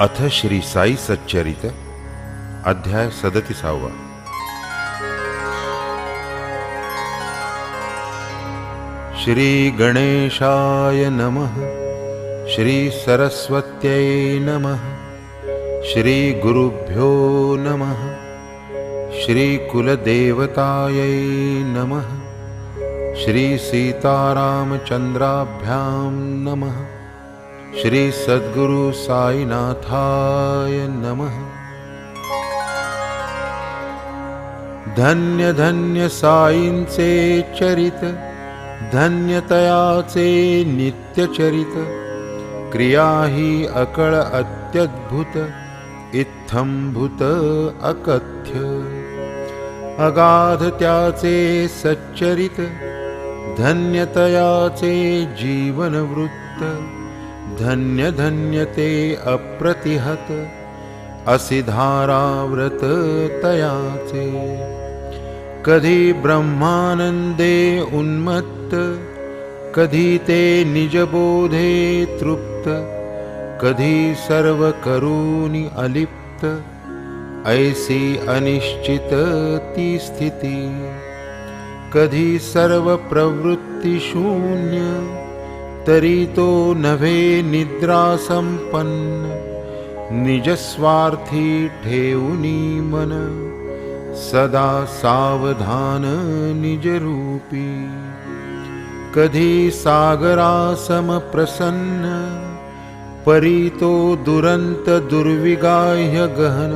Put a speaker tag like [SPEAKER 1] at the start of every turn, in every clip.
[SPEAKER 1] अथ श्री साई सच्चरित अध्याय 37। श्री गणेशाय नमः। श्री सरस्वत्यै नमः। श्री गुरुभ्यो नमः। श्री कुलदेवतायै नमः। श्री सीतारामचंद्राभ्यां नमः। श्री सद्गुरु साईनाथाय नमः। धन्य धन्य साईंचे चरित, धन्यतयाचे नित्य चरित। क्रिया ही अकळ अत्यद्भुत, इत्थंभूत अकथ्य। अगाध त्याचे सच्चरित, धन्यतयाचे जीवनवृत्त। धन्य धन्य ते अप्रतिहत, असिधाराव्रत तयाचे। कधी ब्रह्मानंदे उन्मत्त, कधी ते निजबोधे तृप्त। कधी सर्व करूनि अलिप्त, ऐसी अनिश्चित ती स्थिती। कधी सर्व प्रवृत्ति शून्य, तरी तो नभे निद्रा संपन्न। निजस्वार्थी ठेऊनी मन, सदा सावधान निजरूपी। कधी सागरासम प्रसन्न, परी तो दुरंत दुर्विगाह्य गहन।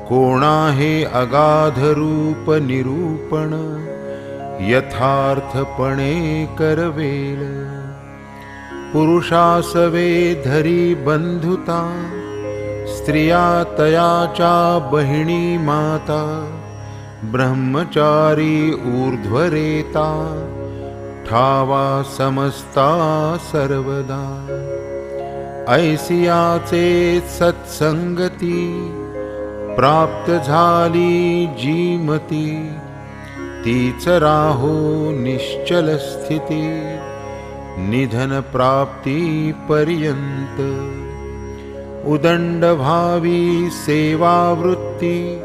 [SPEAKER 1] कोणाहे अगाध रूप निरूपण, यथार्थपणे करवेल। पुरुषासवे धरी बंधुता, स्त्रिया तयाचा बहिणी माता। ब्रह्मचारी ऊर्ध्वरेता, ठावा समस्ता सर्वदा। ऐसियाचे सत्संगती, प्राप्त झाली जीमती। तीच राहो निश्चल स्थिती, निधन प्राप्ति पर्यंत। उदंड भावी सेवावृत्ति,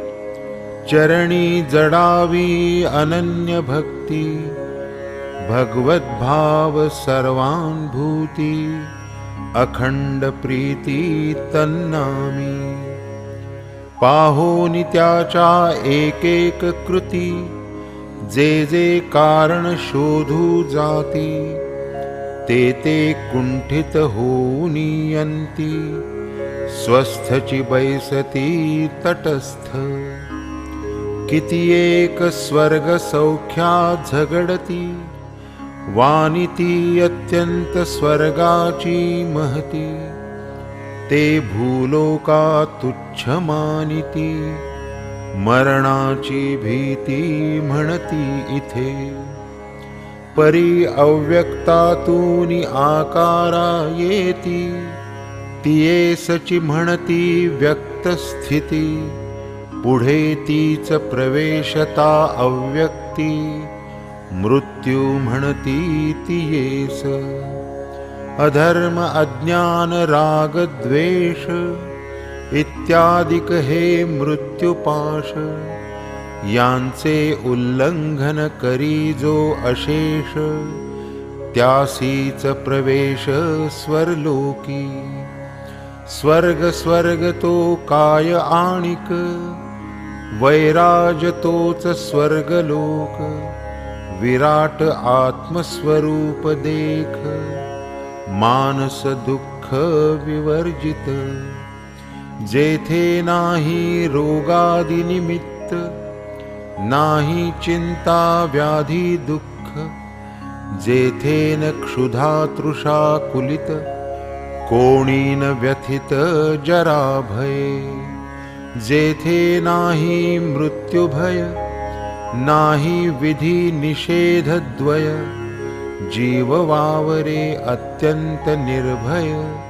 [SPEAKER 1] चरणी जडावी अनन्य भक्ति। भगवत भाव सर्वानुभूति, अखंड प्रीति तन्नामी। पाहोनि त्याचा एक एक कृती, जे जे कारण शोधू जाती। ते ते कुंठित होऊनियंती, स्वस्थची बैसती तटस्थ। किती एक स्वर्ग सौख्या झगडती, वानिती अत्यंत स्वर्गाची महती। ते भूलोका तुच्छ मानिती, मरणाची भीती म्हणती इथे। परी अव्यक्तातूनि आकारा येती, तिये सची म्हणती व्यक्त स्थिती। पुढे तीच प्रवेशता अव्यक्ती, मृत्यू म्हणती तियेस। अधर्म अज्ञान राग द्वेष, इत्यादिक हे मृत्युपाश। यांचे उल्लंघन करी जो अशेष, त्यासीच प्रवेश स्वर्लोकी। स्वर्ग स्वर्ग तो काय आणिक, वैराज तोच स्वर्गलोक। विराट आत्मस्वरूप देख, मानस दुःख विवर्जित। जेथे नाही रोगादि निमित्त, नाही चिंता व्याधी दुःख। जेथे न क्षुधा तृषा कुलित, कोणी न व्यथित जरा भय। जेथे नाही मृत्यु भय, नाही विधि निषेध द्वय। जीव वावरे अत्यंत निर्भय,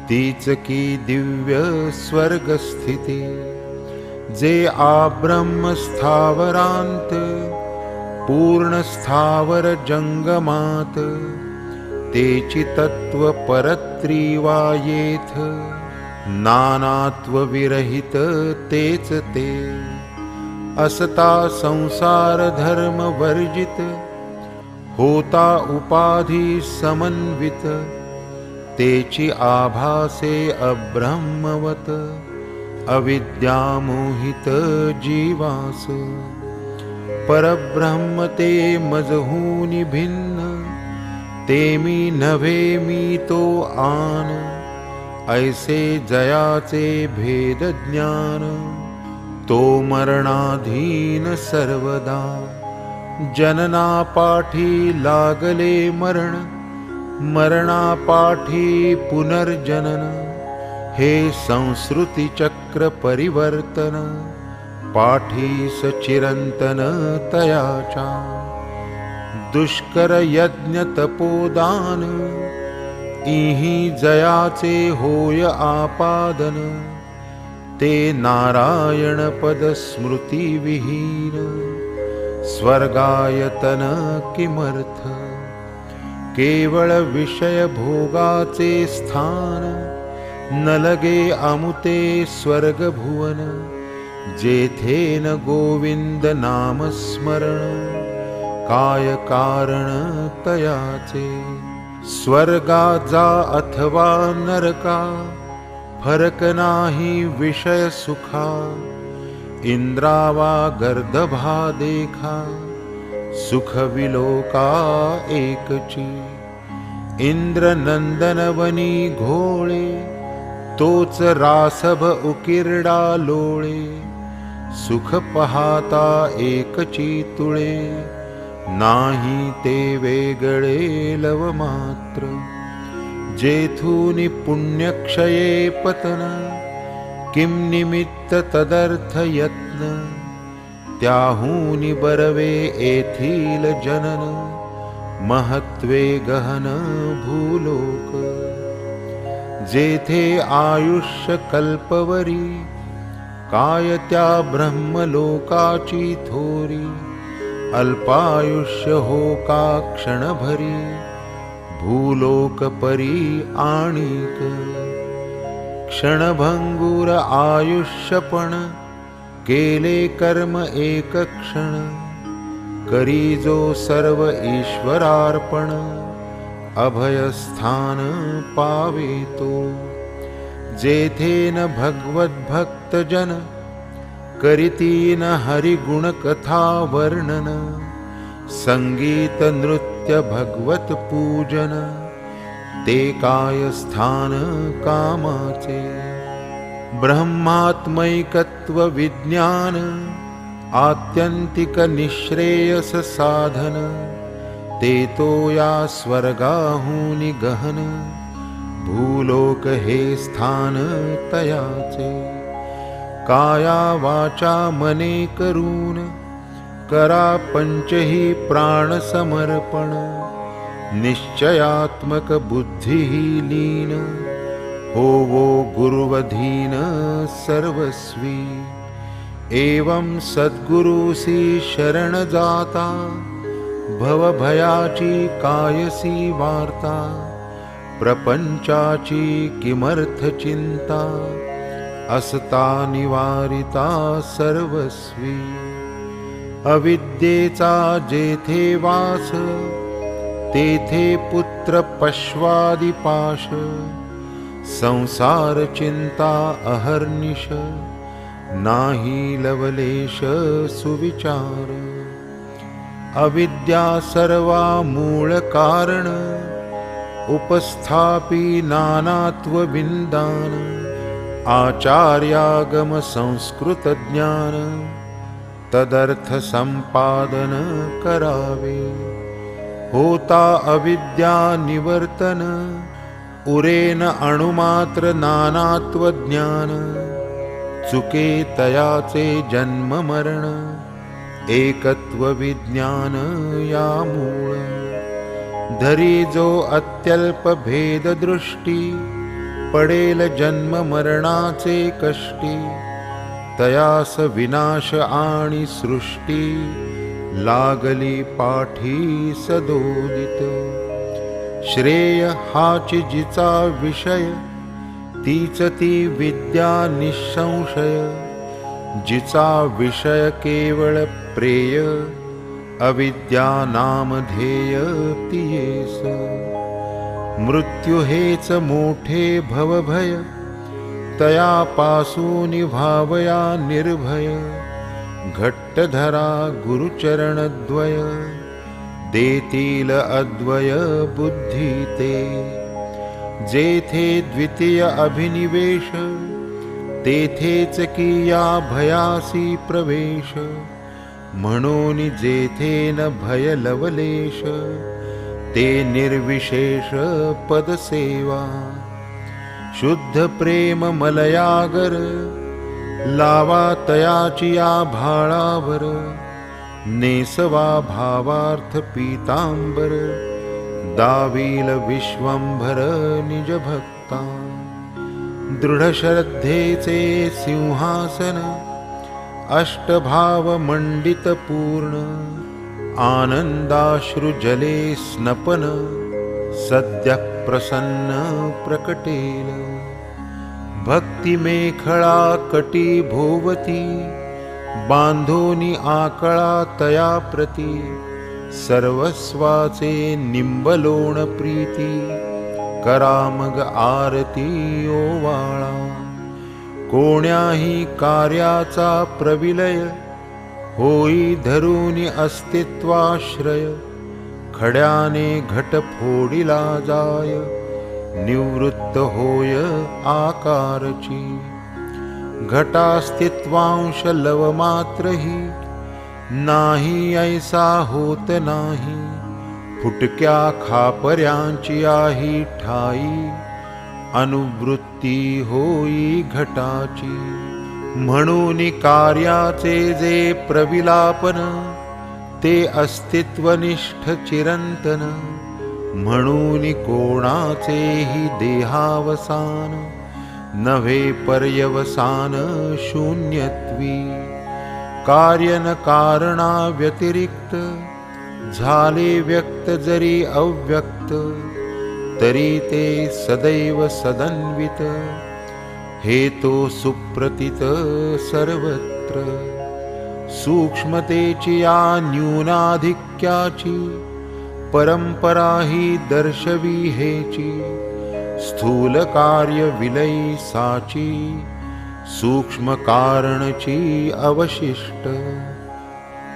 [SPEAKER 1] तीच की दिव्य स्वर्ग स्थिती। जे आब्रह्म स्थावरांत, पूर्ण स्थावर जंगमात। तेची तत्व परत्रीवा येथ, नानात्व विरहित तेच ते, असता संसार धर्म वर्जित, होता उपाधी समन्वित, तेची आभासे अब्रह्मवत, अविद्यामोहित जीवास, परब्रह्म ते मजहूनि भिन्न, ते मी नव्हे मी तो आन, ऐसे जयाचे भेद ज्ञान, तो मरणाधीन सर्वदा, जननापाठी लागले मरण, मरणापाठी पुनर्जनन, हे संस्कृती चक्र परिवर्तन, पाठीस चिरंतन तयाचा, दुष्कर यज्ञ तपोदान, इही जयाचे होय आपादन, ते नारायण पद स्मृती विहीन, स्वर्गायतन किमर्थ, केवळ विषय भोगाचे स्थान, न लगे अमुते स्वर्ग भुवन, जेथे न गोविंद नाम स्मरण, काय कारण तयाचे, स्वर्गा जा अथवा नरका, फरक नाही विषय सुखा, इंद्रावा गर्दभा देखा, सुख विलोका एकची, इंद्र नंदन वनी घोळे, तोच रासभ उकिरडा लोळे, सुख पाहता एकची तुळे, नाही ते वेगळे लव मात्र, जेथूनि पुण्यक्षये पतन, किम निमित्त तदर्थ यत्न, त्याहूनि बरवे येथील जनन, महत्वे गहन भूलोक, जेथे आयुष्य कल्पवरी, काय त्या ब्रह्मलोकाची थोरी, अल्पायुष्य हो का क्षणभरी, भूलोक परी आणिक, क्षणभंगुर आयुष्यपण, केले कर्म एक क्षण, करी जो सर्व ईश्वरार्पण, अभयस्थान पावेतो, जेथे न भगवद्भक्त जन, करीती न हरिगुण कथा वर्णन, संगीत नृत्य भगवत पूजन, ते काय स्थान कामाचे, ब्रह्मात्मैकत्व विज्ञान, आत्यंतिक निःश्रेयस साधन, ते तो या स्वर्गाहूनि गहन, भूलोक हे स्थान तयाचे, काया वाचा मने करून, करा पंचही प्राण समर्पण, निश्चयात्मक बुद्धि लीन, होवो गुरुवधीन सर्वस्वी, एवं सद्गुरुसी शरण जाता, भवभयाची कायसी वार्ता, प्रपंचाची किमर्थ चिंता, असता निवारिता सर्वस्वी, अविद्येचा जेथे वास, तेथे पुत्र पश्वादि पाश, संसार चिंता अहर्निश, नाही लवलेश सुविचार, अविद्या सर्वा मूळ कारण, उपस्थापी नानात्व विंदान, आचार्यागम संस्कृत ज्ञान, तदर्थ संपादन करावे, होता अविद्या निवर्तन, उरेन अणुमात्र नानात्व ज्ञान, चुके तयाचे जन्म मरण, एकत्व विज्ञान या मूळ, धरी जो अत्यल्प भेद दृष्टी, पडेल जन्म मरणाचे कष्टी, तयास विनाश आणि सृष्टी, लागली पाठी सदोदित, श्रेय हाची जिचा विषय, तीच ती विद्या निसंशय, जिचा विषय केवळ प्रेय, अविद्या नामधेय तियेस। मृत्यू हेच मोठे भवभय, तयापासून व्हावया निर्भय। घट्ट धरा गुरुचरणद्वय, देतील अद्वय बुद्धी ते। जेथे द्वितीय अभिनिवेश, तेथेच किया भयासी प्रवेश। म्हणून जेथे न भय लवलेश, ते निर्विशेष पदसेवा। शुद्ध प्रेम मलयागर, लावा तयाची या भाळावर। नेसवा भावार्थ पीतांबर, दावील विश्वंभर निज भक्ता। दृढ श्रद्धेचे सिंहासन, अष्टभाव मंडित पूर्ण। आनंदाश्रुजले स्नपन, सद्य प्रसन्न प्रकटेल। भक्ती मेखळा कटी भोवती, बांधोनी आकळा तया प्रती। सर्वस्वाचे निंबलोण प्रीती, करा मग आरती ओवाळा। कोण्याही कार्याचा प्रविलय, होई धरुनी अस्तित्वाश्रय। खड्याने घट फोडिला जाय, निवृत्त होय आकारची। घटास्तित्वांश लव मात्रही, नाही ऐसा होत नाही। फुटक्या खापर्यांची आहे ठाई, अनुवृत्ती होई घटाची। म्हणून कार्याचे जे प्रविलापन, ते अस्तित्वनिष्ठ चिरंतन। म्हणून कोणाचेही देहावसान, नव्हे पर्यवसान शून्यत्वी। कार्य न कारणा व्यतिरिक्त, झाले व्यक्त जरी अव्यक्त। तरी ते सदैव सदन्वित, हेतो सुप्रतीत सर्वत्र। सूक्ष्मतेची या न्यूनाधिक्याची, परंपरा ही दर्शवी हेची। स्थूल कार्य विलयी साची, सूक्ष्म कारणची अवशिष्ट।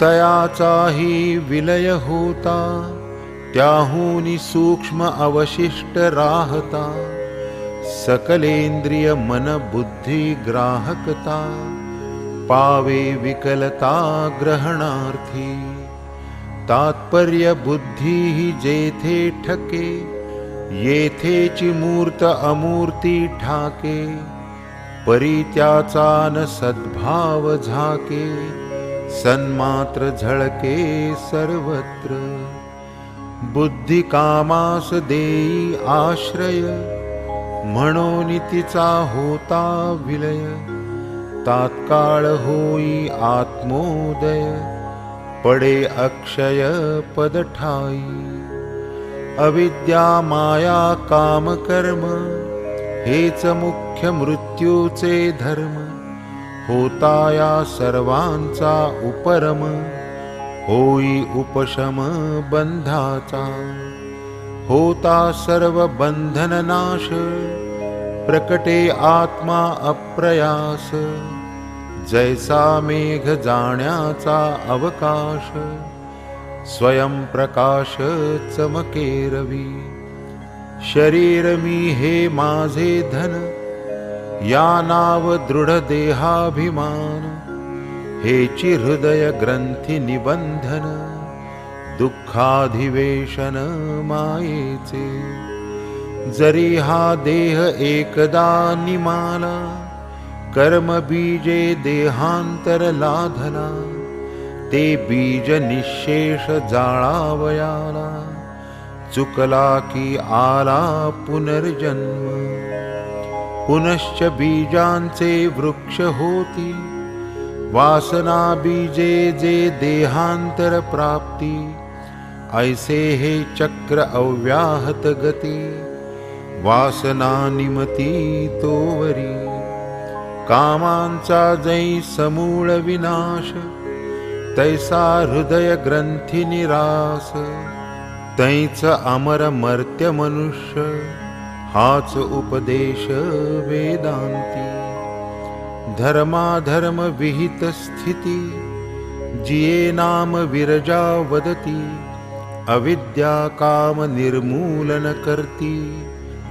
[SPEAKER 1] तयाचाही विलय होता, त्याहूनी सूक्ष्म अवशिष्ट राहता। सकलेंद्रिय मन बुद्धी ग्राहकता, पावे विकलता ग्रहणार्थी। तात्पर्य बुद्धी ही जेथे ठके, येथेची मूर्त अमूर्ती ठाके। परी त्याचा न सद्भाव झाके, सन्मात्र झळके सर्वत्र। बुद्धी कामास देई आश्रय, म्हणून तिचा होता विलय। तात्काळ होई आत्मोदय, पडे अक्षय पद ठाई। अविद्या माया काम कर्म, हेच मुख्य मृत्यूचे धर्म। होता या सर्वांचा उपरम, होई उपशम बंधाचा। होता सर्व बंधन नाश, प्रकटे आत्मा अप्रयास। जैसा मेघ जाण्याचा अवकाश, स्वयं प्रकाश चमके रवी। शरीर मी हे माझे धन, या नाव दृढ देहाभिमान। हेची हृदय ग्रंथी निबंधन, दुःखाधिवेशन मायेचे। जरी हा देह एकदा निमाला, कर्म बीजे देहांतर लाधला। ते बीज निशेष जाळावयाला, चुकला की आला पुनर्जन्म। पुनश्च बीजांचे वृक्ष होती, वासना बीजे जे देहांतर प्राप्ती। ऐसे हे चक्र अव्याहत गती, वासना निमती तोवरी, कामांचा जै समूळ विनाश, तैसा हृदय ग्रंथी निरास, तैच अमर मर्त्य मनुष्य, हाच उपदेश वेदांती। धर्माधर्म विहित स्थिती, जिये नाम विरजा वदती, अविद्या काम निर्मूलन करती,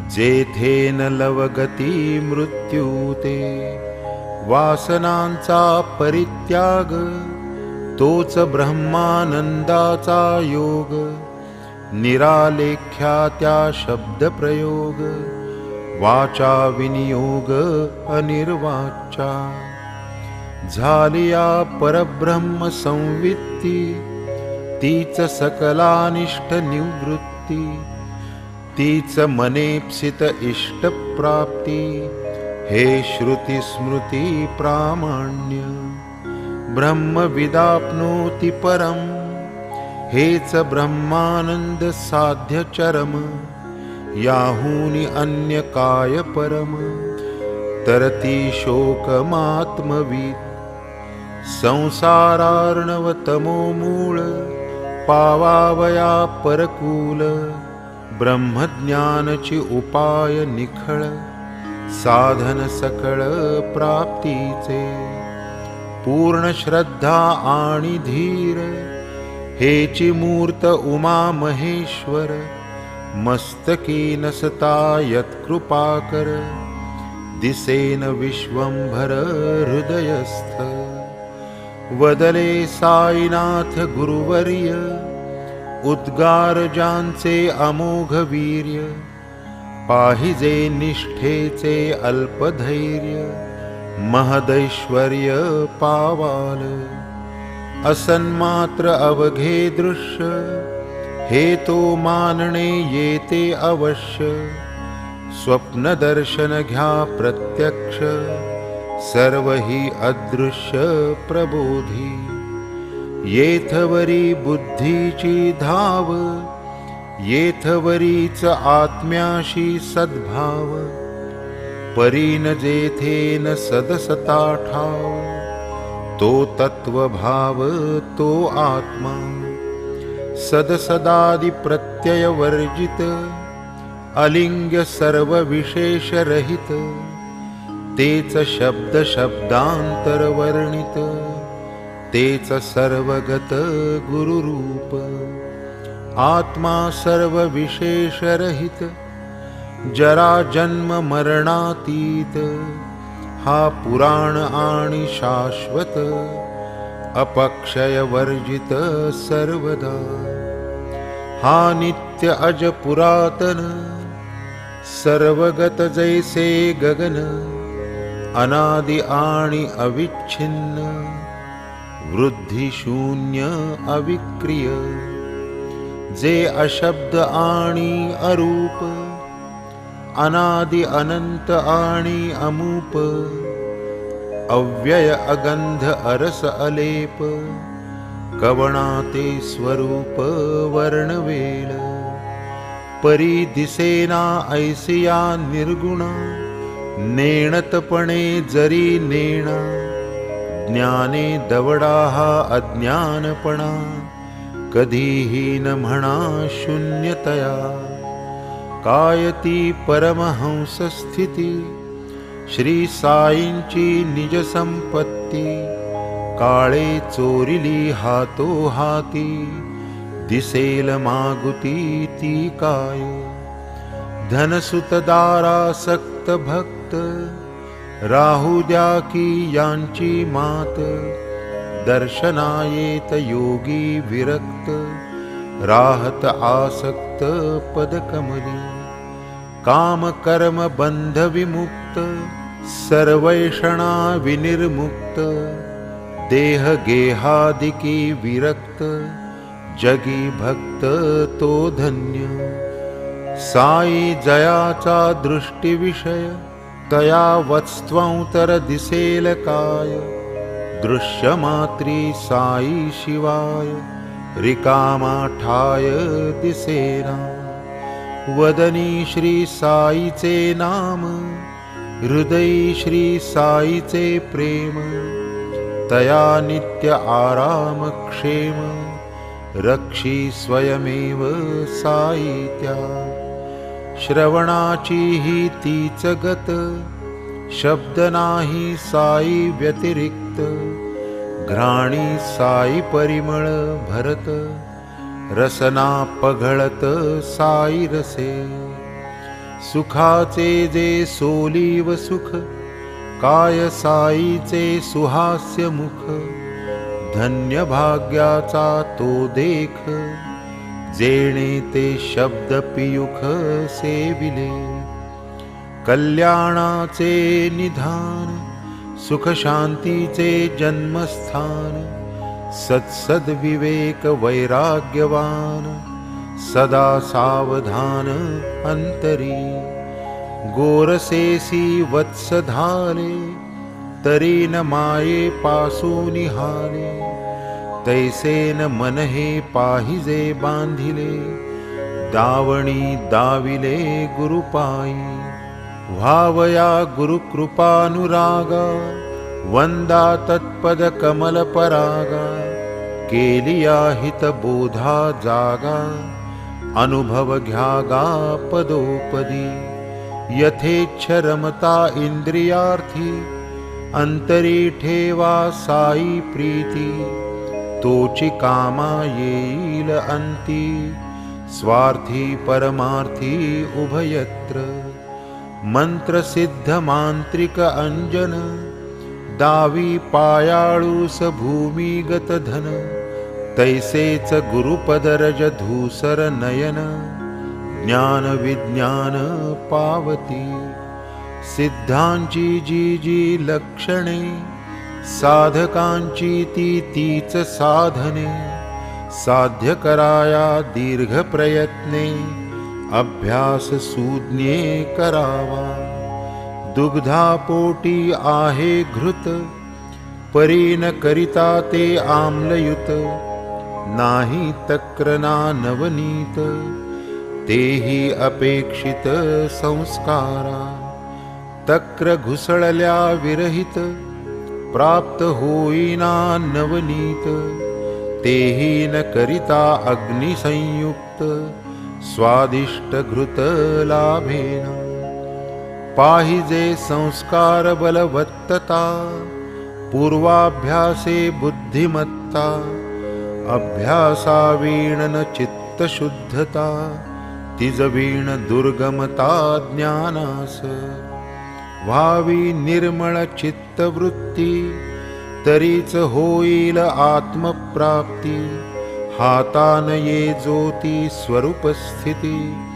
[SPEAKER 1] जेथेन लवगती मृत्यूते। वासनांचा परित्याग, तोच ब्रह्मानंदाचा योग, निरालेख्या त्या शब्द प्रयोग, वाचा विनियोग अनिर्वाचा। झालिया परब्रह्म संवित्ती, तीच सकलानिष्ठ निवृत्ती, तीच मनेप्सित इष्ट प्राप्ती, हे श्रुती स्मृती प्रामाण्य। ब्रह्म विदाप्नोति परम, हेच ब्रह्मानंद साध्य चरम, याहुनी अन्य काय परम, तरती शोकमात्मवीत। संसारार्णव तमो मूळ, पावावया परकूल, ब्रह्मज्ञानची उपाय निखळ, साधन सकळ प्राप्तीचे। पूर्ण श्रद्धा आणि धीर, हेची मूर्त उमा महेश्वर, मस्तकी नसता यत्कृपाकर, दिसेन विश्वंभर हृदयस्थ। वदले साईनाथ गुरुवर्य, उद्गार ज्यांचे अमोघ वीर्य, पाहिजे निष्ठेचे अल्पधैर्य, महदैश्वर्य पावाल। असन्मात्र अवघे दृश्य, हे तो मानणे येते अवश्य, स्वप्न दर्शन घ्या प्रत्यक्ष, सर्व ही अदृश्य प्रबोधी। येथवरी बुद्धीची धाव, येथवरीच आत्म्याशी सद्भाव, परीन जेथेन सदसता ठाव, तो तत्वभाव तो आत्मा। सदसदादि प्रत्यय वर्जित, अलिंग्य सर्व विशेष रहित, तेच शब्द शब्दांतर वर्णित, तेच सर्वगत गुरुरूप। आत्मा सर्व विशेष रहित, जरा जन्म मरणातीत, हा पुराण आणि शाश्वत, अपक्षय वर्जित सर्वदा। हा नित्य अज पुरातन, सर्वगत जैसे गगन, अनादि आणि अविच्छिन्न, वृद्धी शून्य अविक्रिय। जे अशब्द आणि अरूप, अनादि अनंत आणि अमूप, अव्यय अगंध अरस अलेप, कवणाते स्वरूप वर्णवेल। परी दिसेना ऐसिया निर्गुणा, नेणतपणे जरी नेणा, ज्ञाने दवडा हा अज्ञानपणा, कधीही न म्हणा शून्यतया। कायती परमहंस स्थिती, श्री साईंची निज संपत्ती, काळे चोरिली हातो हाती, दिसेल मागुती ती काय। धनसुत दारासक्त भक्त, राहू द्या की यांची मात, दर्शनायेत योगी विरक्त, राहत आसक्त पदकमली। काम कर्म बंध विमुक्त, सर्वैषणा विनिर्मुक्त, देह गेहादिकी विरक्त, जगी भक्त तो धन्य। साई जयाचा दृष्टी विषय, तया वत्स्त्वंतर दिसेल काय, दृश्यमात्री साई शिवाय, रिकामा ठाय दिसेना। वदनी श्री साईचे नाम, हृदयी श्री साईचे प्रेम, तया नित्य आराम क्षेम, रक्षी स्वयमेव साई त्या. श्रवणाची ही तीच गत, शब्द नाही साई व्यतिरिक्त, घ्राणी साई परिमळ भरत, रसना पघळत साई रसे. सुखाचे जे सोलीव सुख, काय साईचे सुहास्य मुख, धन्य भाग्याचा तो देख, जेणे ते शब्द पियुख सेविले. कल्याणाचे निधान, सुख शांतीचे जन्मस्थान, सत्सद्विवेक वैराग्यवान, सदा सावधान अंतरी. गोरसेसी वत्स धाले, तरी न माये पासून हाले, तैसे न मन हे पाहिजे बांधिले, दावणी दाविले गुरुपायी. व्हावया गुरुकृपानुरागा, वंदा तत्पद कमल परागा, केलिया हित बोधा जागा, अनुभव घ्यागा पदोपदी. यथेच्छ रमता इंद्रियार्थी, अंतरी ठेवा साई प्रीती, तोची कामा येईल अंती, स्वार्थी परमार्थी उभयत्र. मंत्र सिद्ध मांत्रिक अंजन, दावी पायाळूस भूमिगत धन, तैसेच गुरुपदरज धूसर नयन, ज्ञान विज्ञान पावती. सिद्धांची जी जी लक्षणे, साधकांची ती तीच साधने, साध्य कराया दीर्घ प्रयत्ने, अभ्यास सुज्ञे करावा. दुग्धा पोटी आहे घृत, परी न करिता ते आम्लयुत, नाही तक्रना नवनीत, तेही अपेक्षित संस्कारा. तक्र घुसळल्या विरहित, प्राप्त होईना नवनीत, तेही न करिता अग्निसंयुक्त, स्वादिष्ट घृत लाभेन. पाहिजे संस्कार बलवत्तता, पूर्वाभ्यासे बुद्धिमत्ता, अभ्यासावीण न चित्तशुद्धता, तिजवीण दुर्गमता ज्ञानास. व्हावी निर्मळ चित्तवृत्ती, तरीच होईल आत्मप्राप्ती, हातान ये ज्योती स्वरूपस्थिती,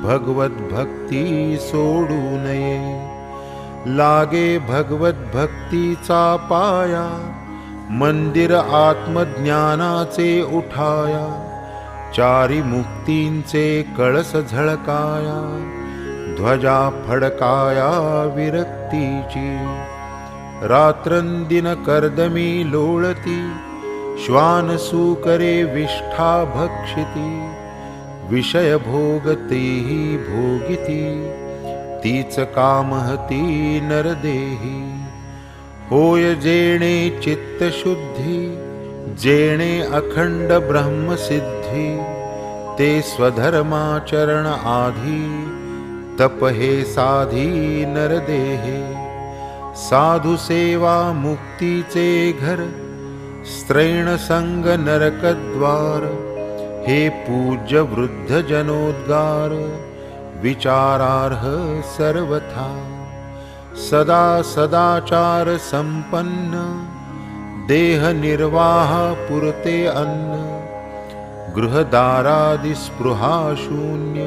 [SPEAKER 1] भगवत भक्ती सोडू नये. लागे भगवत भक्तीचा पाया, मंदिर आत्मज्ञानाचे उठाया, चारी मुक्तींचे कळस झळकाया, ध्वजा फडकाया विरक्तीची. रात्रंदिन कर्दमी लोळती, श्वान सुकरे विष्ठा भक्षिती, विषय भोगतेही भोगिती, तीच कामहती नरदेही. होय जेणे चित्तशुद्धी, जेणे अखंड ब्रह्मसिद्धी, ते स्वधर्माचरण आधी, तप हे साधी नरदेहे. साधु सेवा मुक्तीचे घर, स्त्रैण संग नरकद्वार, हे पूज्य वृद्ध जनोद्गार, विचारार्ह सर्वथा. सदा सदाचार संपन्न, देह निर्वाह पुरते अन्न, गृहदारादि स्पृहा शून्य,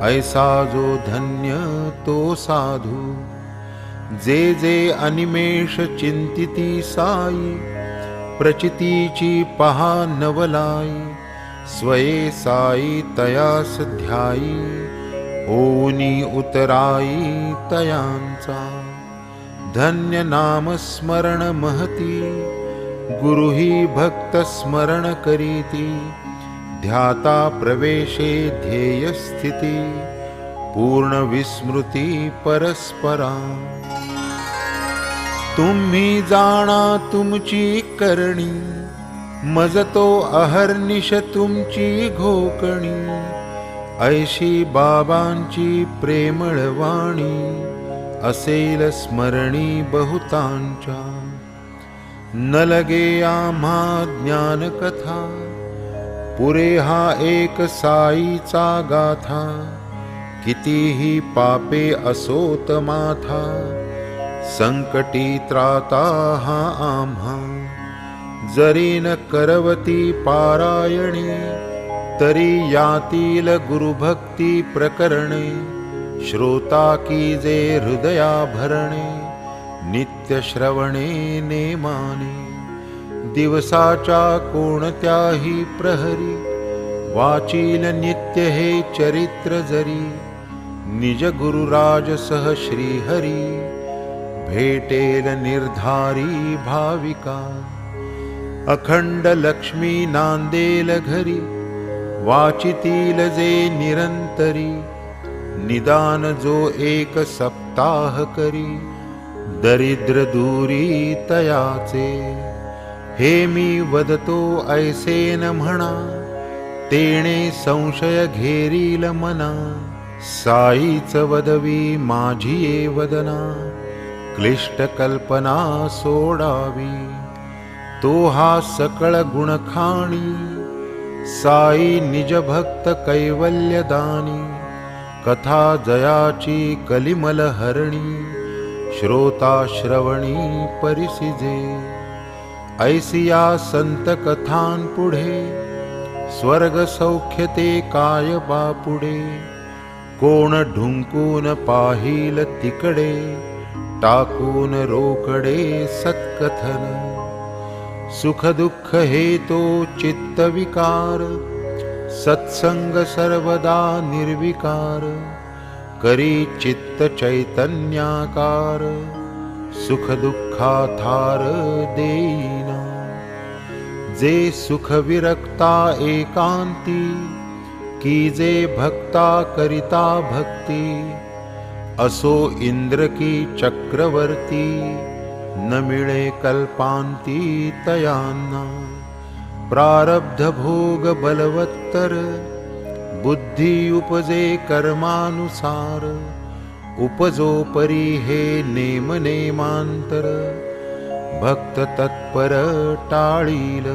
[SPEAKER 1] ऐसा जो धन्य तो साधू. जे जे अनिमेष चिंतिती साई, प्रचितीची पहा नवलाई, स्वये साई तयास ध्यायी, ओनी उतराई तयांचा. धन्य नाम स्मरण महती, गुरुही भक्त स्मरण करीती, ध्याता प्रवेशे ध्येयस्थिती पूर्ण विस्मृती परस्परा। तुम्ही जाणा तुमची करणी मजतो अहर्निश तुमची घोकणी। ऐशी बाबांची प्रेमळवाणी असेल स्मरणी बहुतांच्या। न लगे आम्हा ज्ञान कथा पुरे हा एक साईचा गाथा। कितीही पापे असोत माथा संकटी त्राता हा आम्हा। जरी न करवती पारायणे तरी यातील गुरुभक्ती प्रकरणे। श्रोता की जे हृदया भरणे नित्य श्रवणे नेमाने। दिवसाच्या कोणत्याही प्रहरी वाचील नित्य हे चरित्र जरी। निज गुरुराज सह श्रीहरी भेटेल निर्धारी भाविका। अखंड लक्ष्मी नांदेल घरी वाचितील जे निरंतरी। निदान जो एक सप्ताह करी दरिद्र दूरी तयाचे। हे मी वदतो ऐसे न म्हणा तेणे संशय घेरील मना। साईच वदवी माझी ये वदना क्लिष्ट कल्पना सोडावी। तो हा सकळ गुणखाणी साई निज भक्त कैवल्यदानी। कथा जयाची कलिमल हरणी श्रोता श्रवणी परिसिजे। ऐसिया संत कथांपुढे स्वर्ग सौख्य ते काय बापुडे। कोण ढुंकून पाहिल तिकडे टाकून रोकडे सत्कथन। सुख दुःख हे तो चित्त विकार सत्संग सर्वदा निर्विकार। करी चित्त चैतन्याकार सुख दुःखाधार देईना। जे सुख विरक्ता एकांती की जे भक्ता करिता भक्ती। असो इंद्र की चक्रवर्ती न मिळे कल्पांती तयांना। प्रारब्ध भोग बलवत्तर बुद्धी उपजे कर्मानुसार। उपजो परी हे नेम नेमांतर भक्त तत्पर टाळील।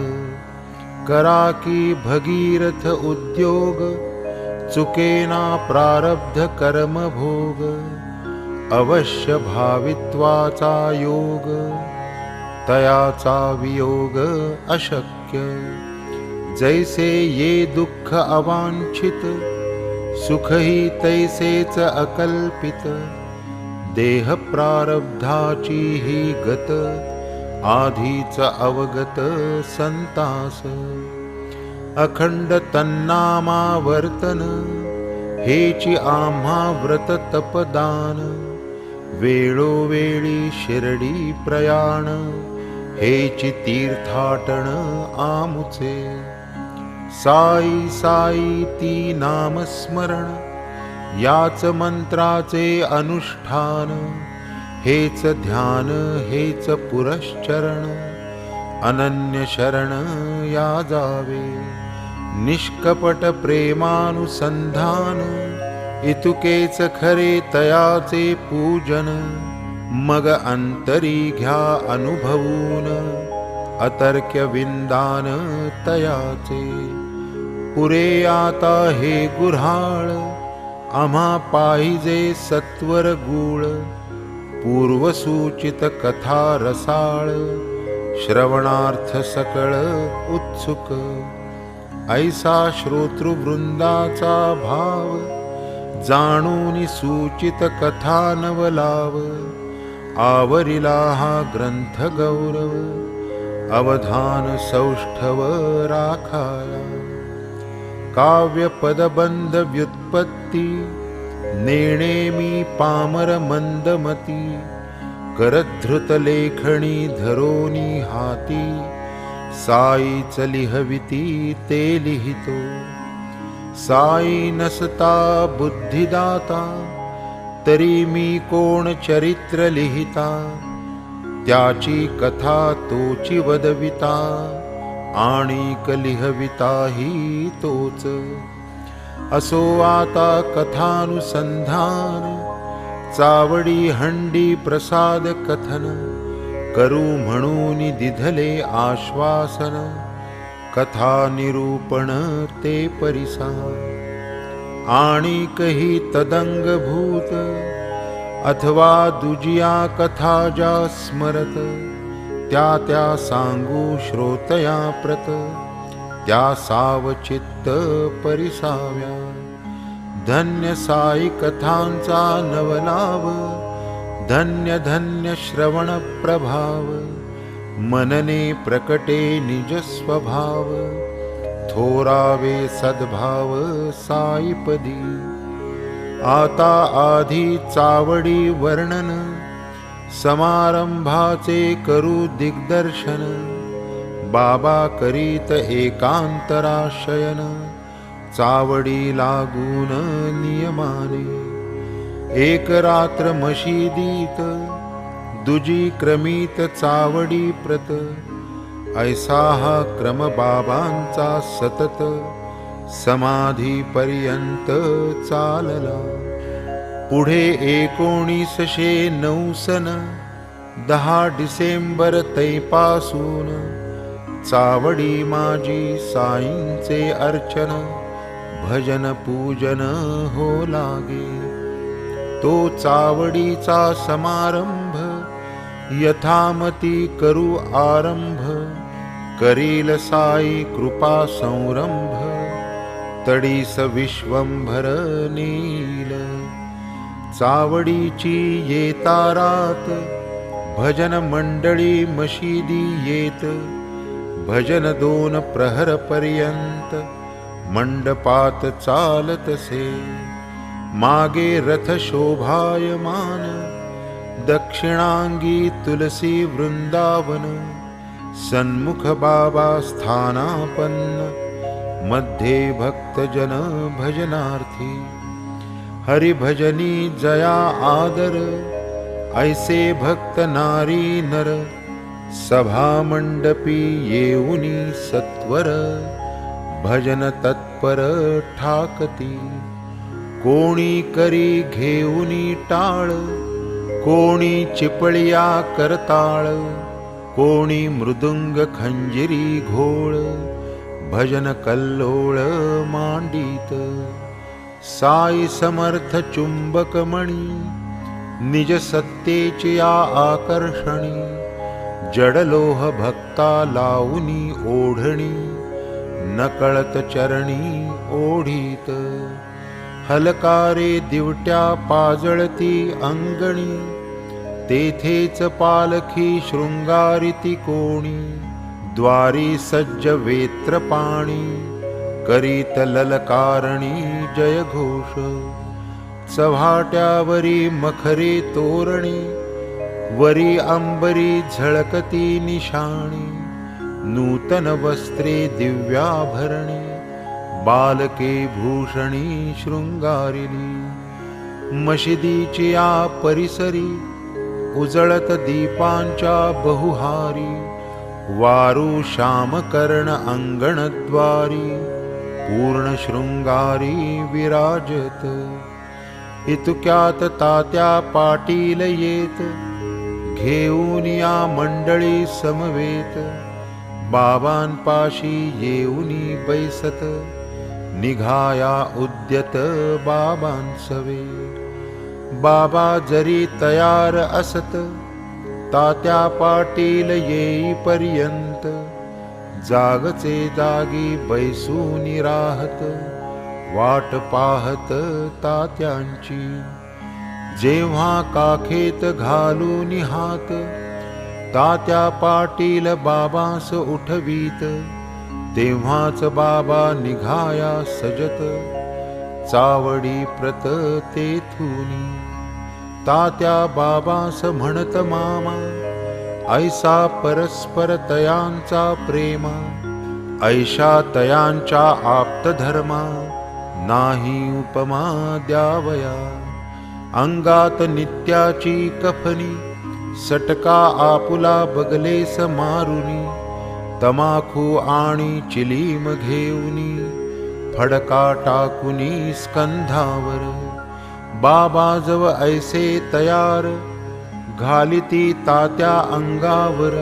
[SPEAKER 1] करा की भगीरथ उद्योग चुकेना प्रारब्ध कर्म भोग। अवश्य भावित्वाचा योग तयाचा वियोग अशक्य। जैसे ये दुःख अवांछित सुखही तैसेच अकल्पित। देह प्रारब्धाची ही गत आधीच अवगत संतास। अखंड तन्नामावर्तन हेची आम्हा व्रत तपदान। वेळोवेळी शिर्डी प्रयाण हेची तीर्थाटन आमुचे। साई साई ती नामस्मरण याच मंत्राचे अनुष्ठान। हेच ध्यान हेच पुरश्चरण अनन्य शरण या जावे। निष्कपट प्रेमानुसंधान इतुकेच खरे तयाचे पूजन। मग अंतरी घ्या अनुभवून अतर्क्य विंदान तयाचे। पुरे आता हे गुऱ्हाळ आम्हा पाहिजे सत्वर गूळ। पूर्वसूचित कथा रसाळ श्रवणार्थ सकळ उत्सुक। ऐसा श्रोतृवृंदाचा भाव जाणून सूचित कथा नवलाव। आवरिला हा ग्रंथ गौरव अवधान सौष्ठव राखाया। काव्य पदबंध व्युत्पत्ती नेणेमी पामर मंदमती। करधृत लेखणी धरोनी हाती साईच लिहविती ते लिहितो, साई नसता बुद्धिदाता, तरी मी कोण चरित्र लिहिता, त्याची कथा तोची वदविता, आणिक लिहविता ही तोच. असो आता कथानुसंधान, चावडी हंडी प्रसाद कथन, करू म्हणून दिधले आश्वासन, कथा निरूपण ते परिसा. आणिकही तदंगभूत, अथवा दुजिया कथा ज्या स्मरत, त्या त्या सांगू श्रोतया प्रत, त्या सावचित्त परिसाव्या. धन्य साई कथांचा नवलाव, धन्य धन्य श्रवण प्रभाव, मनने प्रकटे निज स्वभाव, थोरावे सद्भाव साईपदी. आता आधी चावडी वर्णन, समारंभाचे करू दिग्दर्शन, बाबा करीत एकांतरा शयन, चावडी लागून नियमाने. एक रात्र मशिदीत, दुजी क्रमित चावडी प्रत, ऐसा हा क्रम बाबांचा सतत, समाधी पर्यंत चालला. पुढे 1909 सन 10 डिसेंबर तैपासून, चावडी माझी साईंचे अर्चन, भजन पूजन हो लागे. तो चावडीचा समारंभ, यथामती करू आरंभ, करील साई कृपा संरंभ, तडीस विश्वंभर नील. चावडीची येता रात, भजन मंडळी मशिदी येत, भजन 2 प्रहर पर्यंत, मंडपात चालतसे. मागे रथ शोभायमान, दक्षिणांगी तुलसी वृंदावन, सन्मुख बाबा स्थानापन्न, मध्ये भक्तजन भजनार्थी. हरिभजनी जया आदर, ऐसे भक्त नारी नर, सभा मंडपी येऊनी सत्वर, भजन तत्पर ठाकती. कोणी करी घेऊनी टाळ, कोणी चिपळिया करताळ, कोणी मृदुंग खंजिरी घोळ, भजन कल्लोळ मांडीत. साई समर्थ चुंबक मणी, निज सत्तेची आकर्षणी, जडलोह भक्ता लावूनी ओढणी, नकळत चरणी ओढीत. हलकारे दिवट्या पाजळती अंगणी, तेथेच पालखी शृंगारिती कोणी, द्वारी सज्ज वेत्रपाणी, करीत ललकारणी जयघोष. चव्हाट्यावरी मखरे तोरणी, वरी अंबरी झळकती निशाणी, नूतन वस्त्रे दिव्याभरणी, बालके भूषणी शृंगारिली. मशिदीची या परिसरी, उजळत दीपांच्या बहुहारी, वारू श्यामकर्ण अंगणद्वारी, पूर्ण शृंगारी विराजत. इतक्यात तात्या पाटील येत, घेऊन या मंडळी समवेत, बाबांपाशी येऊनी बैसत, निघाया उद्यत बाबांसवे. बाबा जरी तयार असत, तात्या पाटील येईपर्यंत, जागचे जागी बैसूनी राहत, वाट पाहत तात्यांची. जेव्हा काखेत घालून हात, तात्या पाटील बाबांस उठवीत, तेव्हाच बाबा निघाया सजत, चावडी प्रत तेथुनी. तात्या बाबांस म्हणत मामा, ऐसा परस्पर तयांचा प्रेमा, ऐशा तयांच्या आप्तधर्मा, नाही उपमा द्यावया. अंगात नित्याची कफनी, सटका आपुला बगलेस मारुनी, तमाखू आणि चिलीम घेऊनी, फडका टाकुनी स्कंधावर. बाबाजव ऐसे तयार, घालिती तात्या अंगावर.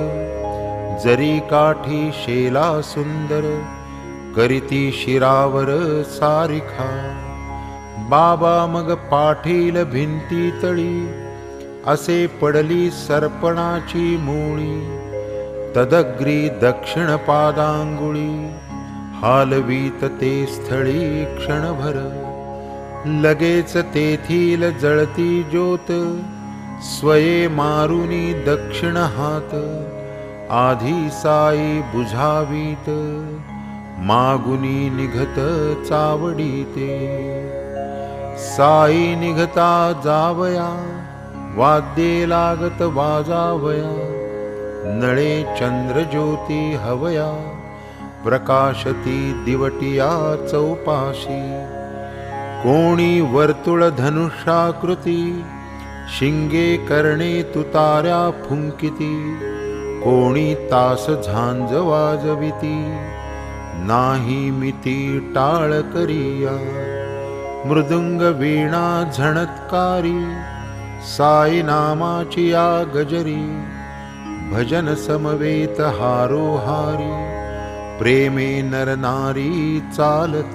[SPEAKER 1] जरी काठी शेला सुंदर, करीती शिरावर सारिखा. बाबा मग पाठील भिंती तळी, असे पडली सर्पणाची मुळी. तदग्री दक्षिण पादांगुळी, हालवीत ते स्थळी क्षणभर. लगेच तेथील जळती ज्योत, स्वये मारुनी दक्षिण हात. आधी साई बुझावीत, मागुनी निघत चावडीते. साई निघता जावया, वाद्ये लागत वाजावया. नळे चंद्रज्योती हवया, प्रकाशती दिवटिया चौपाशी. कोणी वर्तुळ धनुष्याकृती, शिंगे करणे तुतार्या फुंकिती. कोणी तास झांज वाजविती, नाही मिती टाळ करिया. मृदुंग वीणा झणत्कारी, साई नामाची या गजरी. भजन समवेत हारोहारी, प्रेमे नर नारी चालत.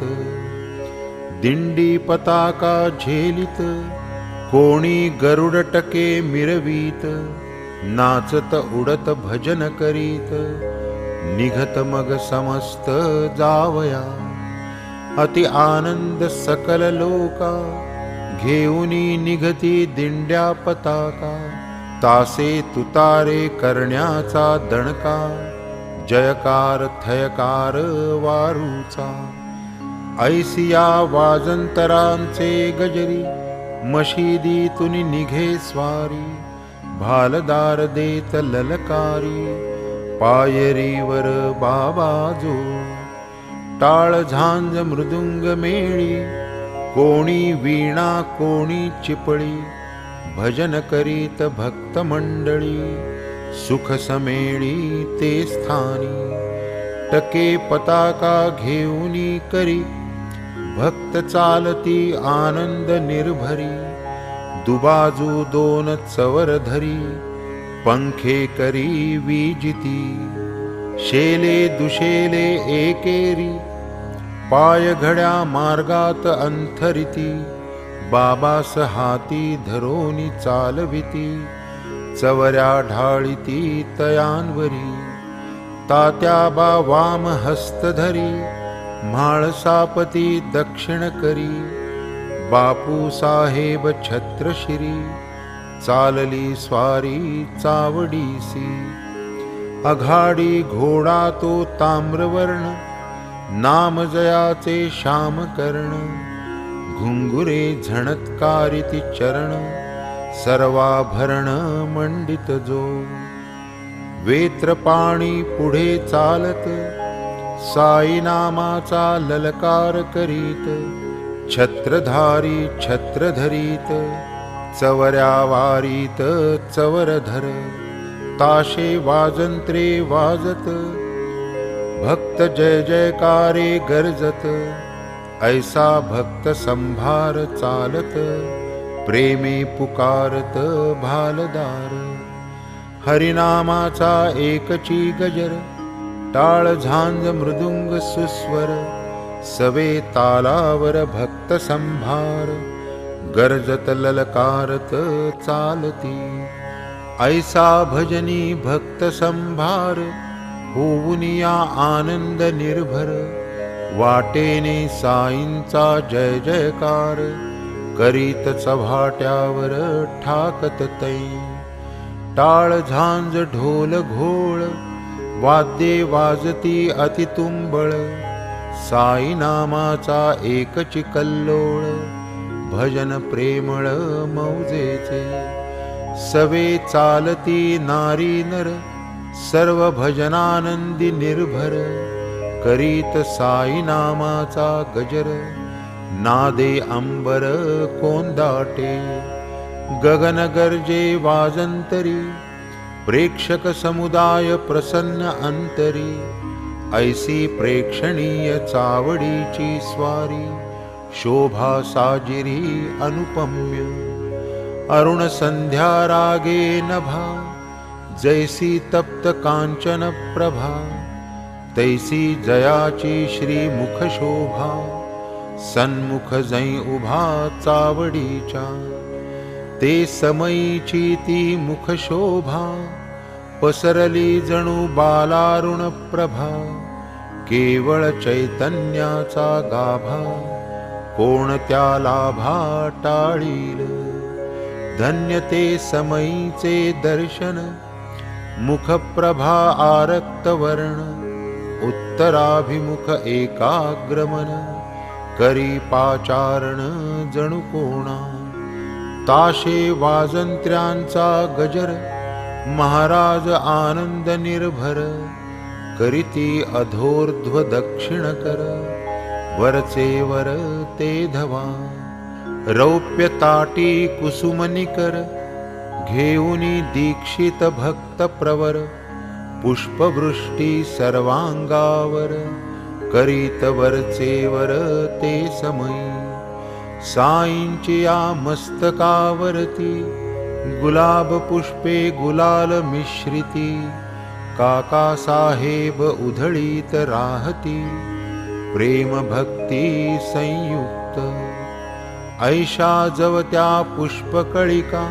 [SPEAKER 1] दिंडी पताका झेलित, कोणी गरुड टके मिरवीत. नाचत उडत भजन करीत, निघत मग समस्त जावया. अति आनंद सकल लोका, घेऊनी निघती दिंड्या पताका. तासे तुतारे करण्याचा दणका, जयकार थयकार वारूचा. ऐसिया वाजंतरांचे गजरी, मशिदीतून निघे स्वारी. भालदार देत ललकारी, पायरीवर बाबाजो. टाळ झांज मृदुंग मेळी, कोणी वीणा कोणी चिपळी. भजन करीत भक्त मंडळी, सुख समेळी ते स्थानी. टके पताका घेऊनी करी, भक्त चालती आनंद निर्भरी. दुबाजू दोन चवर धरी, पंखे करी विजिती. शेले दुशेले एकेरी, पाय घड्या मार्गात अंथरिती. बाबास हाती धरोनी चालविती, चवऱ्या ढाळिती तयांवरी. तात्याबा वाम हस्त धरी, म्हाळसापती दक्षिण करी. बापू साहेब छत्रशिरी, चालली स्वारी चावडीसी. आघाडी घोडा तो ताम्रवर्ण, नाम जयाचे श्यामकर्ण. घुंगुरे झणत्कारिती चरण, सर्वाभरण मंडित जो. वेत्रपाणी पुढे चालत, साई नामाचा ललकार करीत. छत्रधारी छत्र धरीत, चवऱ्या वारीत चवरधर. ताशे वाजंत्रे वाजत, भक्त जय जयकारे गरजत. ऐसा भक्त संभार चालत, प्रेमे पुकारत भालदार. हरिनामाचा एकची गजर, टाळ झांज मृदुंग सुस्वर. सवे तालावर भक्त संभार, गरजत ललकारत चालती. ऐसा भजनी भक्त संभार, होऊनिया आनंद निर्भर. वाटेने साईंचा जय जयकार, करीत चव्हाट्यावर ठाकत तै. टाळ झांज ढोल घोळ, वाद्ये वाजती अतितुंबळ. साई नामाचा एकची कल्लोळ, भजन प्रेमळ मौजेचे. सवे चालती नारी नर, सर्व भजनानंदी निर्भर, करीत साई नामाचा गजर, नादे अंबर कोंदाटे, गगन गर्जे वाजंतरी, प्रेक्षक समुदाय प्रसन्न अंतरी, ऐसी प्रेक्षणीय चावडीची स्वारी, शोभा साजिरी अनुपम्य, अरुण संध्या रागे नभा, जैसी तप्त कांचन प्रभा, तैसी जयाची श्रीमुख शोभा, सन्मुख जै उभा चावडीच्या, ते समयीची ती मुख शोभा, पसरली जणू बालारुण प्रभा, केवळ चैतन्याचा गाभा, कोण त्या लाभा टाळील, धन्य ते समयीचे दर्शन, मुखप्रभा आरक्त वर्ण, उत्तराभिमुख एकाग्रमन, करी पाचारण जणू कोणा, ताशे वाजंत्र्यांचा गजर, महाराज आनंद निर्भर, करीती अधोर्ध्व दक्षिण कर, वरचे वर ते धवा, रौप्य ताटी कुसुमनिकर, घेऊनी दीक्षित भक्त प्रवर, पुष्पवृष्टी सर्वांगावर, करीत वरचे वर ते समयी, साईंच्या मस्तकावरती, गुलाब पुष्पे गुलाल मिश्रिती, काका साहेब उधळीत राहती, प्रेम भक्ती संयुक्त, ऐशा जवत्या पुष्पकळिका,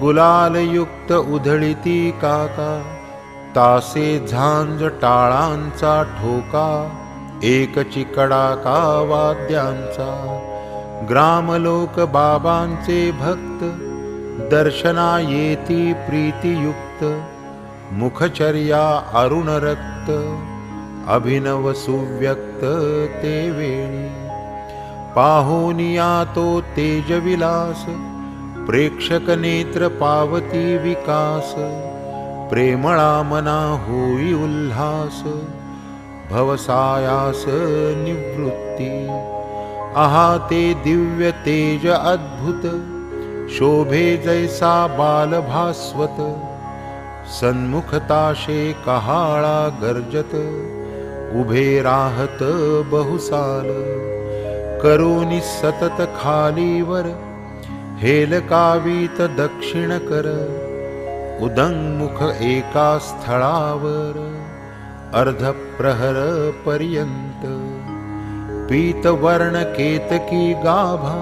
[SPEAKER 1] गुलालयुक्त उधळीती काका, तासे झांज टाळांचा ठोका, एक चिकडाका वाद्यांचा, ग्रामलोक बाबांचे भक्त, दर्शना येती प्रीतियुक्त, मुखचर्या अरुण रक्त, अभिनव सुव्यक्त ते वेणी, पाहुनिया तो तेजविलास, प्रेक्षक नेत्र पावती विकास, प्रेमळा मना होई उल्हास, भवसायास निवृत्ती, आहा ते दिव्य तेज अद्भुत, शोभे जैसा बाल भास्वत, सन्मुखताशे कहाळा गर्जत, उभे राहत बहुसाल, करोनी सतत खालीवर, हेलकावीत दक्षिण कर, उदंगमुख एका स्थळावर, अर्धप्रहर पर्यंत, पीतवर्ण केतकी गाभा,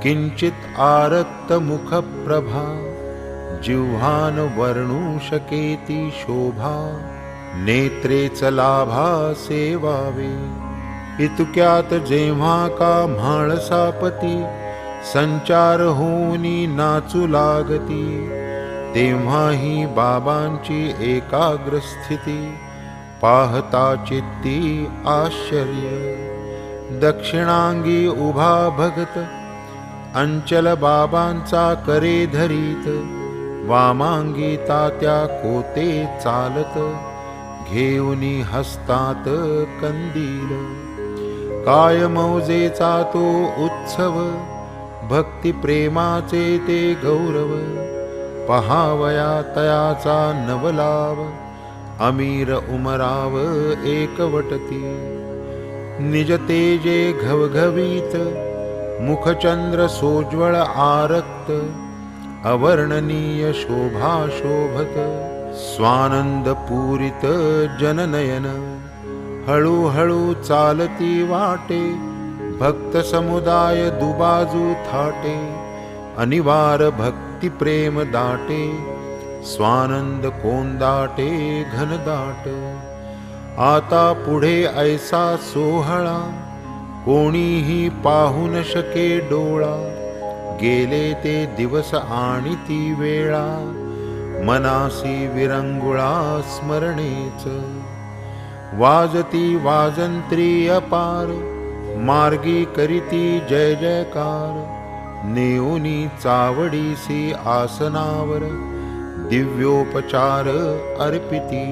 [SPEAKER 1] किंचित आरक्त मुख प्रभा, जिव्हान वर्णू शकेती शोभा, नेत्रेच लाभा सेवावे, इतक्यात जेव्हा का म्हाळसापती, संचार होऊनी नाचू लागती, तेव्हा ही बाबांची एकाग्र स्थिती, पाहता चित्ती आश्चर्य, दक्षिणांगी उभा भगत, अंचल बाबांचा करे धरीत, वामांगी तात्या कोते चालत, घेऊनी हस्तात कंदील, काय मौजेचा तो उत्सव, भक्ती प्रेमाचे ते गौरव, पहावया तयाचा नवलाव, अमीर उमराव एकवटती, निज तेजे घवघवीत, मुखचंद्र सोज्वळ आरक्त, अवर्णनीय शोभा शोभत, स्वानंद पूरित जननयन, हळूहळू चालती वाटे, भक्त समुदाय दुबाजू थाटे, अनिवार भक्ती प्रेम दाटे, स्वानंद कोंदाटे घनदाट, आता पुढे ऐसा सोहळा, कोणीही पाहू न शके डोळा, गेले ते दिवस आणि ती वेळा, मनासी विरंगुळा स्मरणेच, वाजती वाजंत्री अपार, मार्गी करीती जय जयकार, नेऊनी चावडीसी आसनावर दिव्योपचार अर्पिती,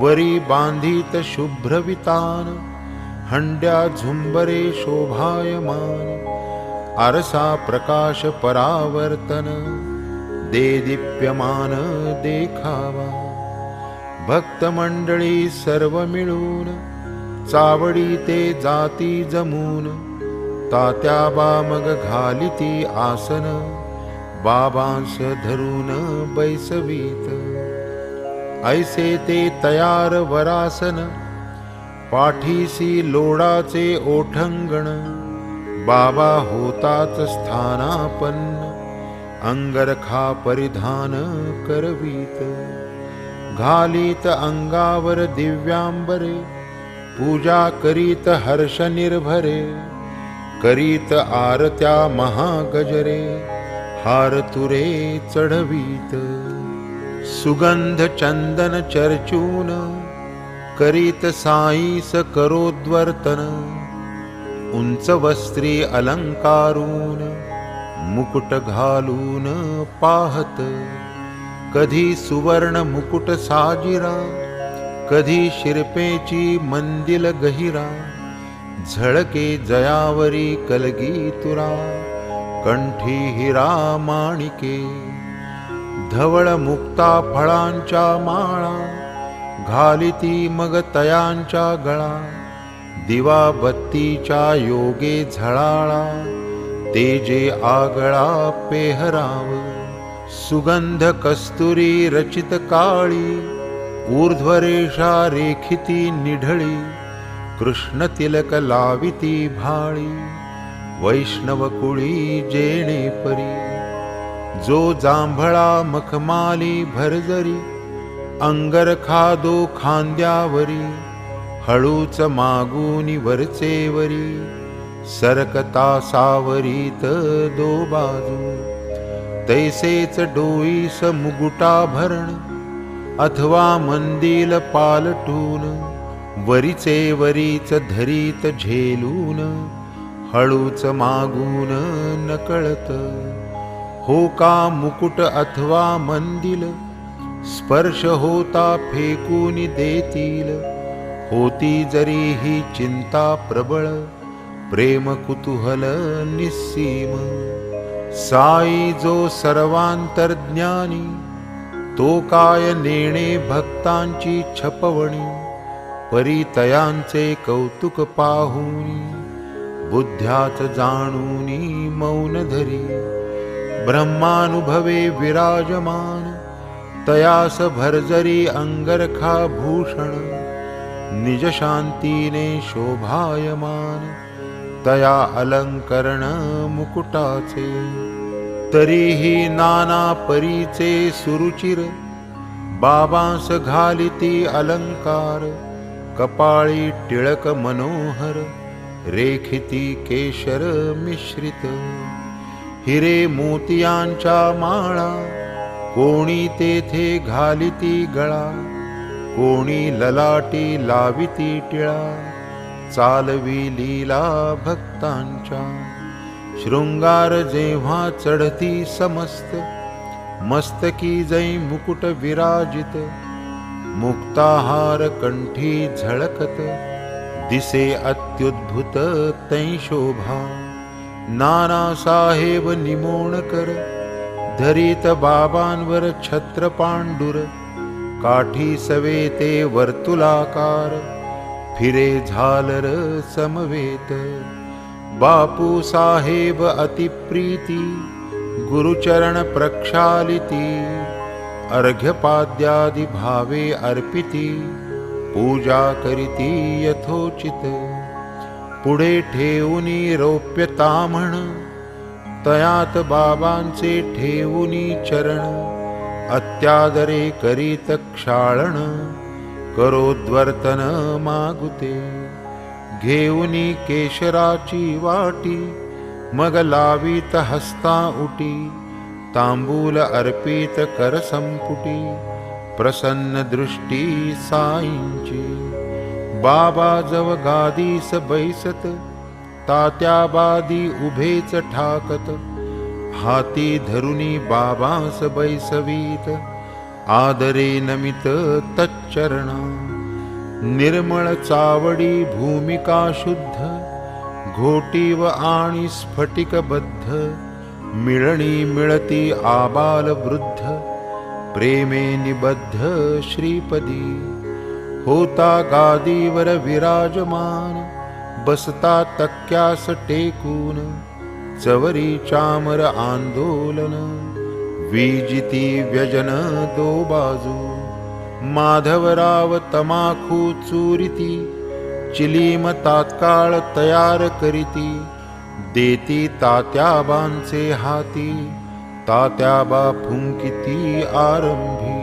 [SPEAKER 1] वरी बांधित शुभ्रवितान हंड्या झुंबरे शोभायमान, आरसा प्रकाश परावर्तन दे दीप्यमान देखावा। भक्त मंडळी सर्व मिळून चावडी ते जाती जमून, तात्याबा मग घालिती आसन बाबांस धरून बैसवीत। ऐसे ते तयार वरासन पाठीसी लोडाचे ओठंगण, बाबा होताच स्थानापन्न अंगरखा परिधान करवीत। घालीत अंगावर दिव्यांबरे पूजा करीत हर्ष निर्भरे, करीत आरत्या महागजरे हार तुरे चढवीत। सुगंध चंदन चर्चून करीत साईस करोद्वर्तन, उंच वस्त्री अलंकारून मुकुट घालून पाहत। कधी सुवर्ण मुकुट साजिरा, कधी शिरपेची मंदिल गहिरा, झळके जयावरी कलगी तुरा कंठी हिरा माणिके। धवळ मुक्ता फळांच्या माळा घालिती मग तयांच्या गळा, दिवा बत्तीच्या योगे झळाळा तेजे आगळा पेहराव। सुगंध कस्तुरी रचित काळी ऊर्ध्वरेषा रेखिती निढळी, कृष्ण तिलक लाविती भाळी वैष्णव कुळी जेणे परी। जो जांभळा मखमाली भरजरी अंगरखा दो खांद्यावरी, हळूच मागूनी वरचेवरी सरकता सावरीत दो बाजू। तैसेच डोईस मुकुटाभरण अथवा मंदिल पालटून, वरीचे वरीच धरीत झेलून हळूच मागून नकळत। हो का मुकुट अथवा मंदिल स्पर्श होता फेकून देतील, होती जरी ही चिंता प्रबळ प्रेम कुतूहल निस्सीम। साई जो सर्वांतर्ज्ञानी, तो काय नेणे भक्तांची छपवणी, परितयांचे कौतुक पाहुनी बुद्ध्याच जाणूनी मौन धरी। ब्रह्मानुभवे विराजमान तयास भरजरी अंगरखा भूषण, निज शांतीने शोभायमान तया अलंकरण मुकुटाचे। तरीही नाना परीचे सुरुचिर बाबांस घालिती अलंकार, कपाळी टिळक मनोहर रेखिती केशर मिश्रित। हिरे मोतियांच्या माळा कोणी तेथे घालिती गळा, कोणी ललाटी लाविती टिळा चालवी लीला भक्तांच्या। शृंगार जेव्हा चढती समस्त मस्तकी जै मुकुट विराजित, मुक्ताहार कंठी झळकत दिसे अत्युद्भुत तै शोभा। नाना साहेब निमोणकर धरीत बाबांवर छत्र पांडुर, काठी सवेते वर्तुलाकार फिरे झालर समवेत। बापू साहेब अतिप्रीती गुरुचरण प्रक्षालिती, अर्घ्यपाद्यादि भावे अर्पिती पूजा करीती यथोचित। पुढे ठेवूनी रौप्य ताम्हण तयात बाबांचे ठेवूनी चरण, अत्यादरे करीत क्षाळण करोद्वर्तन मागुते। घेऊनी केशराची वाटी मग लावीत हस्ता उटी, तांबूल अर्पित कर संपुटी प्रसन्न दृष्टी साईंची। बाबा जव गादीस बैसत तात्याबादी उभेच ठाकत, हाती धरुनी बाबांस बैसवीत, आदरे नमित तच्चरणा. निर्मळ चावडी भूमिका शुद्ध, घोटीव आणि स्फटिकबद्ध, मिळणी मिळती आबाल वृद्ध, प्रेमे निबद्ध श्रीपदी. होता गादीवर विराजमान, बसता तक्क्यास टेकून, चवरी चामर आंदोलन, विजिती व्यजन दो बाजू. माधवराव तमाखू चुरिती, चिलीम तात्काळ तयार करीती, देती तात्याबांचे हाती, तात्याबा फुंकिती आरंभी.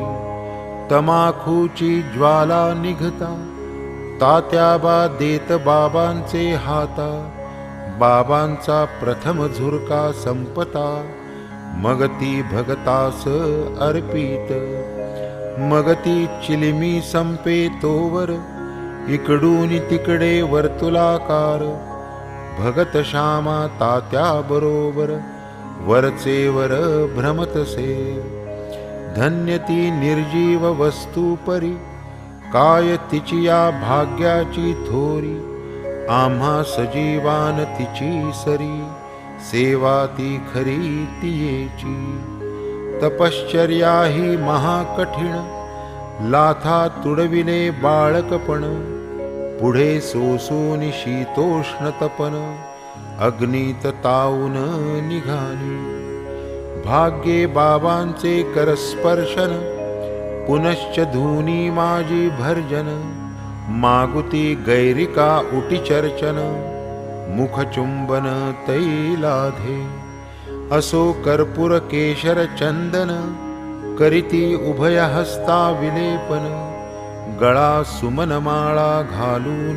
[SPEAKER 1] तमाखूची ज्वाला निघता, तात्याबा देत बाबांचे हाता, बाबांचा प्रथम झुरका संपता, मग ती भगतास अर्पित. मग ती चिलिमी संपे तोवर, इकडून तिकडे वर्तुलाकार, भगत श्यामा तात्या बरोबर, वरचे वर भ्रमतसे. धन्य ती निर्जीव वस्तू परी, काय तिची या भाग्याची थोरी. आम्हा सजीवान तिची सरी, सेवा ती खरी तियेची. तपश्चर्या ही महाकठीण, लाथा तुडविले बाळकपण, पुढे सोसून शीतोष्ण तपन, अग्नीत ताऊन निघाली. भाग्ये बाबांचे करस्पर्शन, पुनश्च धुनी माझी भर्जन. मागुती गैरिका उटीचर्चन, मुखचुंबन तैलाधे. असो कर्पूर केशर चंदन, करीती उभय हस्ता विलेपन. गळा सुमनमाळा घालून,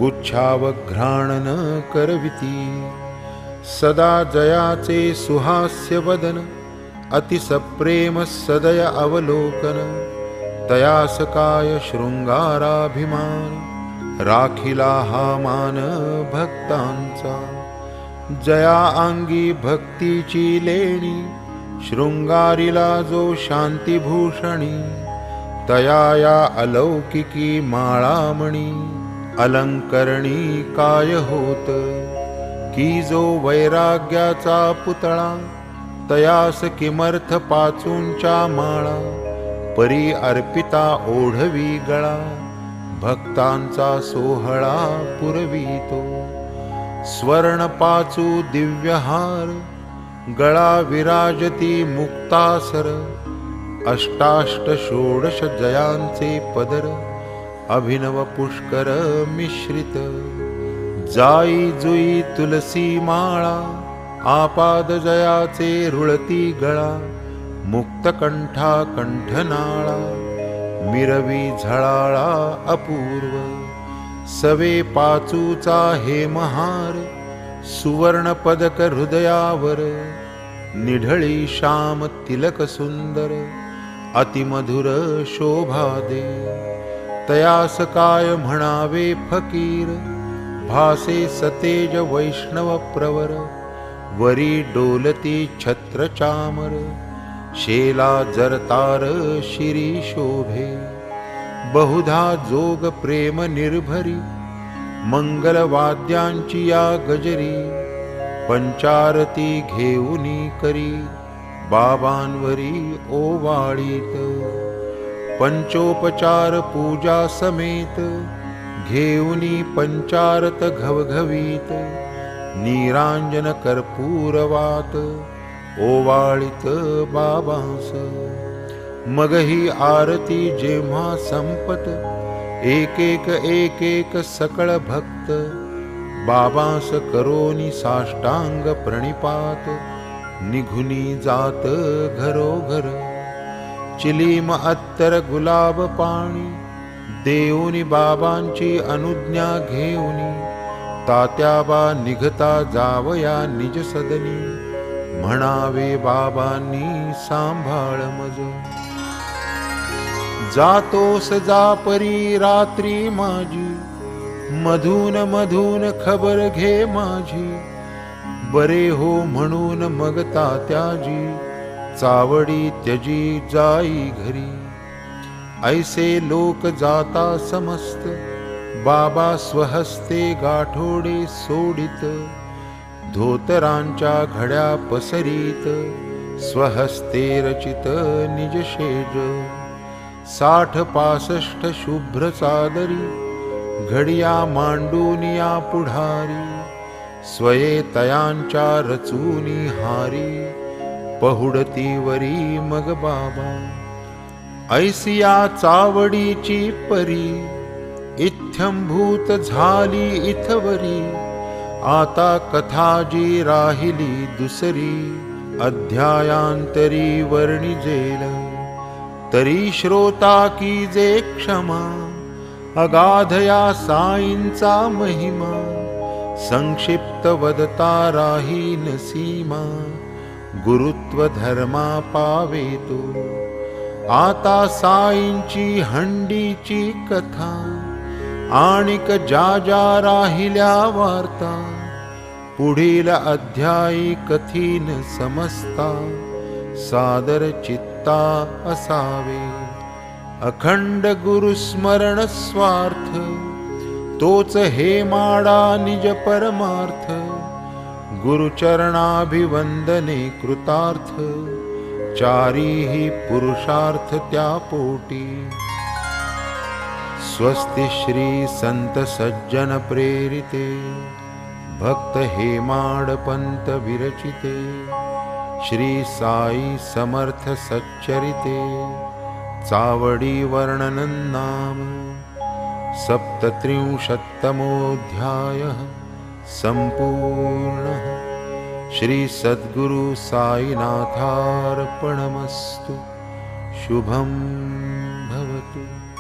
[SPEAKER 1] गुच्छावघ्राणन करविती. सदा जयाचे सुहास्य वदन, अतिसप्रेम सदय अवलोकन. तयास काय शृंगाराभिमान, राखिला हा मान भक्तांचा. जया अंगी भक्तीची लेणी, शृंगारीला जो शांतिभूषणी. तया या अलौकिकी माळामणी, अलंकरणी काय होत. की जो वैराग्याचा पुतळा, तयास किमर्थ पाचूंच्या माळा. परी अर्पिता ओढवी गळा, भक्तांचा सोहळा पुरवितो. स्वर्ण पाचू दिव्यहार, गळा विराजती मुक्तासर. अष्टाष्ट षोडश जयांचे पदर, अभिनव पुष्कर मिश्रित. जाई जुई तुलसी माळा, आपाद जयाचे रुळती गळा. मुक्तकंठा कंठनाळा, मिरवी झळाळा अपूर्व. सवे पाचूचा हेमहार, सुवर्ण पदक हृदयावर. निढळी श्याम तिलक सुंदर, अतिमधुर शोभा दे. तयास काय म्हणावे फकीर, भासे सतेज वैष्णव प्रवर. वरी डोलती छत्र चामर, शेला जरतार शिरी शोभे. बहुधा जोग प्रेम निर्भरी, मंगलवाद्यांची या गजरी. पंचारती घेऊनी करी, बाबांवरी ओवाळीत. पंचोपचार पूजा समेत, घेऊनी पंचारत घवघवीत. निरांजन कर्पूरवात, ओवाळीत बाबांस. मग ही आरती जेव्हा संपत, एक एक एक एक सकळ भक्त. बाबांस करोनी साष्टांग प्रणिपात, निघुनी जात घरोघर. चिलीम अत्तर गुलाब पाणी, देऊनी बाबांची अनुज्ञा घेऊनी. तात्याबा निघता जावया निज सदनी, म्हणावे बाबांनी सांभाळ मज. जातोस जा परी रात्री माझी, मधून मधून खबर घे माझी, बरे हो म्हणून मग तात्याजी चावडी त्यजी जाई घरी. ऐसे लोक जाता समस्त, बाबा स्वहस्ते गाठोडे सोडित. धोतरांच्या घड्या पसरीत, स्वहस्ते रचित निज शेज. 60-65 शुभ्र चादरी, घडिया मांडूनिया पुढारी. स्वये तयांच्या रचूनी हारी, पहुडतीवरी मग बाबा. ऐसिया चावडीची परी, इत्थंभूत झाली इथवरी. आता कथा जी राहिली दुसरी, अध्यायांतरी वर्णिजेल. तरी श्रोता की जे क्षमा, अगाधया साईंचा महिमा. संक्षिप्त वदता राहीन सीमा, गुरुत्व धर्मा पावे तो. आता साईंची हंडीची कथा, आणिक ज्या ज्या राहिल्या वार्ता. पुढील अध्यायी कथीन समजता, सादर चित्ता असावे. अखंड गुरुस्मरण स्वार्थ, तोच हे माडा निज परमार्थ. गुरुचरणाभिवंदने कृतार्थ, चारीही पुरुषार्थ त्या पोटी. स्वस्ति श्री संत सज्जन प्रेरिते, भक्त हेमाडपंत विरचिते. श्री साई समर्थ सच्चरिते, चावडी वर्णनं नाम. 37तमोऽध्यायः सम्पूर्णः. श्री सद्गुरु साईनाथार्पणमस्तु. शुभं भवतु.